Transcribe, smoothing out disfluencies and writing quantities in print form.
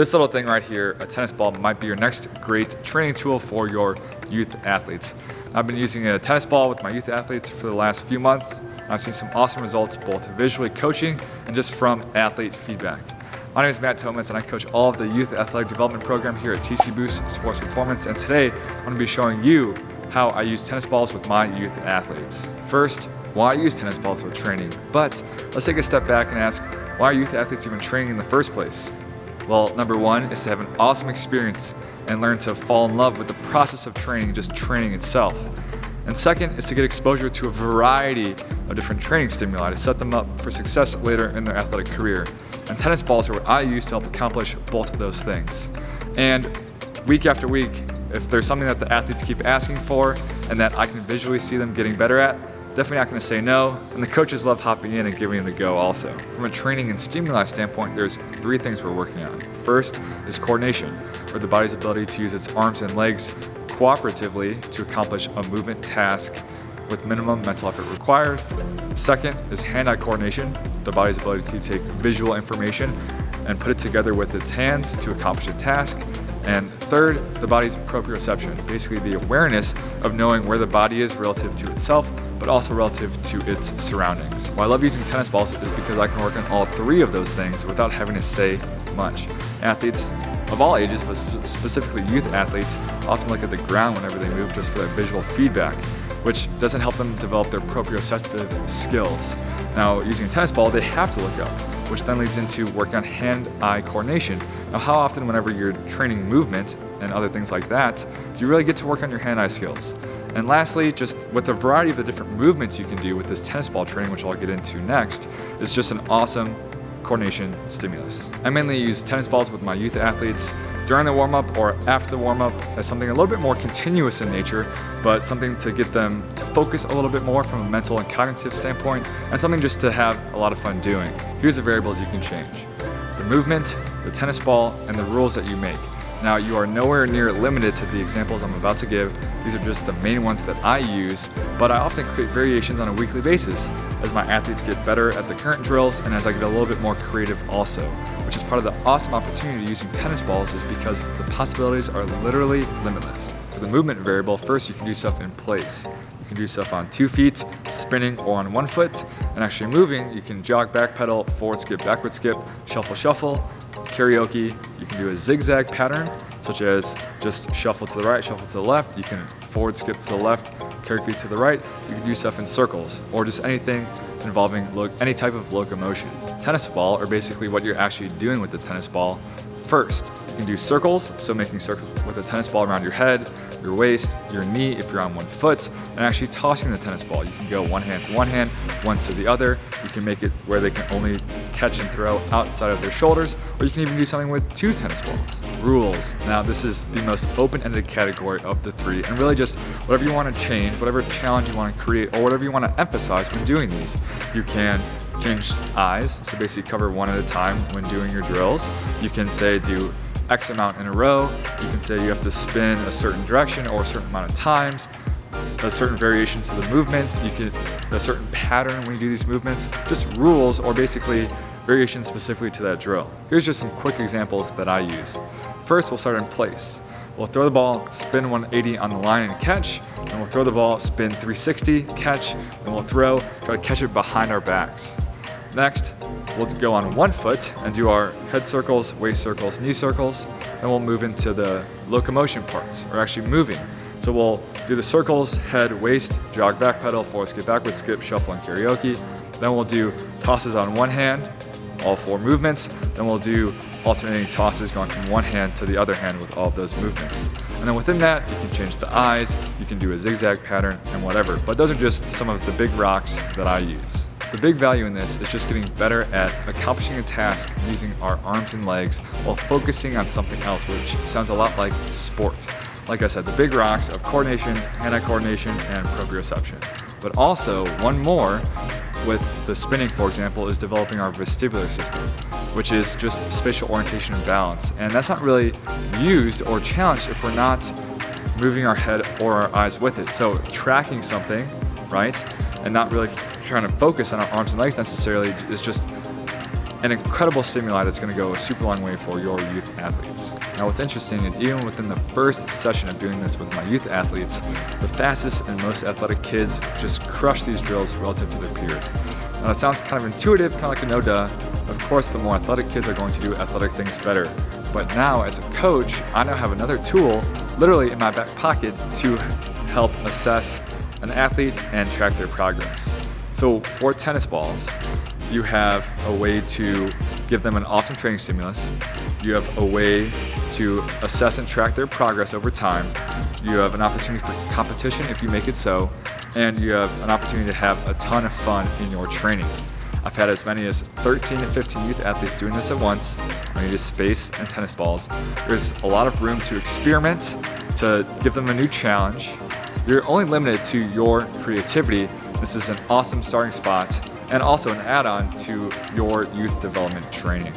This little thing right here, a tennis ball, might be your next great training tool for your youth athletes. I've been using a tennis ball with my youth athletes for the last few months. I've seen some awesome results, both visually coaching and just from athlete feedback. My name is Matt Thomas, and I coach all of the Youth Athletic Development Program here at TC Boost Sports Performance, and today I'm going to be showing you how I use tennis balls with my youth athletes. First, why I use tennis balls with training, but let's take a step back and ask, why are youth athletes even training in the first place? Well, number one is to have an awesome experience and learn to fall in love with the process of training, just training itself. And second is to get exposure to a variety of different training stimuli to set them up for success later in their athletic career. And tennis balls are what I use to help accomplish both of those things. And week after week, if there's something that the athletes keep asking for and that I can visually see them getting better at, definitely not going to say no, and the coaches love hopping in and giving them a go also. From a training and stimuli standpoint, there's three things we're working on. First is coordination, or the body's ability to use its arms and legs cooperatively to accomplish a movement task with minimum mental effort required. Second is hand-eye coordination, the body's ability to take visual information and put it together with its hands to accomplish a task. And third, the body's proprioception, basically the awareness of knowing where the body is relative to itself, but also relative to its surroundings. Why I love using tennis balls is because I can work on all three of those things without having to say much. Athletes of all ages, but specifically youth athletes, often look at the ground whenever they move just for that visual feedback, which doesn't help them develop their proprioceptive skills. Now, using a tennis ball, they have to look up, which then leads into working on hand-eye coordination. Now, how often whenever you're training movement and other things like that, do you really get to work on your hand-eye skills? And lastly, just with the variety of the different movements you can do with this tennis ball training, which I'll get into next, is just an awesome coordination stimulus. I mainly use tennis balls with my youth athletes during the warm-up or after the warm-up as something a little bit more continuous in nature, but something to get them to focus a little bit more from a mental and cognitive standpoint, and something just to have a lot of fun doing. Here's the variables you can change: the movement, the tennis ball, and the rules that you make. Now, you are nowhere near limited to the examples I'm about to give. These are just the main ones that I use, but I often create variations on a weekly basis as my athletes get better at the current drills and as I get a little bit more creative also, which is part of the awesome opportunity using tennis balls is because the possibilities are literally limitless. For the movement variable, first you can do stuff in place. You can do stuff on 2 feet, spinning, or on 1 foot, and actually moving, you can jog, back pedal, forward skip, backward skip, shuffle, shuffle. Karaoke, you can do a zigzag pattern, such as just shuffle to the right, shuffle to the left. You can forward skip to the left, karaoke to the right. You can do stuff in circles, or just anything involving any type of locomotion. Tennis ball, or basically what you're actually doing with the tennis ball. First, you can do circles, so making circles with a tennis ball around your head, your waist, your knee if you're on 1 foot, and actually tossing the tennis ball. You can go one hand to one hand, one to the other. You can make it where they can only catch and throw outside of their shoulders, or you can even do something with 2 tennis balls. Rules. Now, this is the most open-ended category of the 3, and really just whatever you want to change, whatever challenge you want to create, or whatever you want to emphasize when doing these. You can change eyes, so basically cover one at a time when doing your drills. You can say do X amount in a row. You can say you have to spin a certain direction or a certain amount of times, a certain variation to the movement. You can a certain pattern when you do these movements. Just rules, or basically variations specifically to that drill. Here's just some quick examples that I use. First, we'll start in place. We'll throw the ball, spin 180 on the line and catch, and we'll throw the ball, spin 360, catch, and we'll throw, try to catch it behind our backs. Next, we'll go on 1 foot and do our head circles, waist circles, knee circles. Then we'll move into the locomotion parts, or actually moving. So we'll do the circles, head, waist, jog, back pedal, forward skip, backward skip, shuffle, and karaoke. Then we'll do tosses on one hand, all 4 movements. Then we'll do alternating tosses going from one hand to the other hand with all of those movements. And then within that, you can change the eyes, you can do a zigzag pattern, and whatever. But those are just some of the big rocks that I use. The big value in this is just getting better at accomplishing a task using our arms and legs while focusing on something else, which sounds a lot like sport. Like I said, the big rocks of coordination, hand-eye coordination, and proprioception. But also, one more with the spinning, for example, is developing our vestibular system, which is just spatial orientation and balance. And that's not really used or challenged if we're not moving our head or our eyes with it. So tracking something, right, and not really trying to focus on our arms and legs necessarily is just an incredible stimuli that's going to go a super long way for your youth athletes. Now what's interesting is even within the first session of doing this with my youth athletes, the fastest and most athletic kids just crush these drills relative to their peers. Now it sounds kind of intuitive, kind of like a no-duh. Of course, the more athletic kids are going to do athletic things better. But now as a coach, I now have another tool literally in my back pocket to help assess an athlete and track their progress. So for tennis balls, you have a way to give them an awesome training stimulus. You have a way to assess and track their progress over time. You have an opportunity for competition if you make it so, and you have an opportunity to have a ton of fun in your training. I've had as many as 13 to 15 youth athletes doing this at once. I need a space and tennis balls. There's a lot of room to experiment, to give them a new challenge. You're only limited to your creativity. This is an awesome starting spot and also an add-on to your youth development training.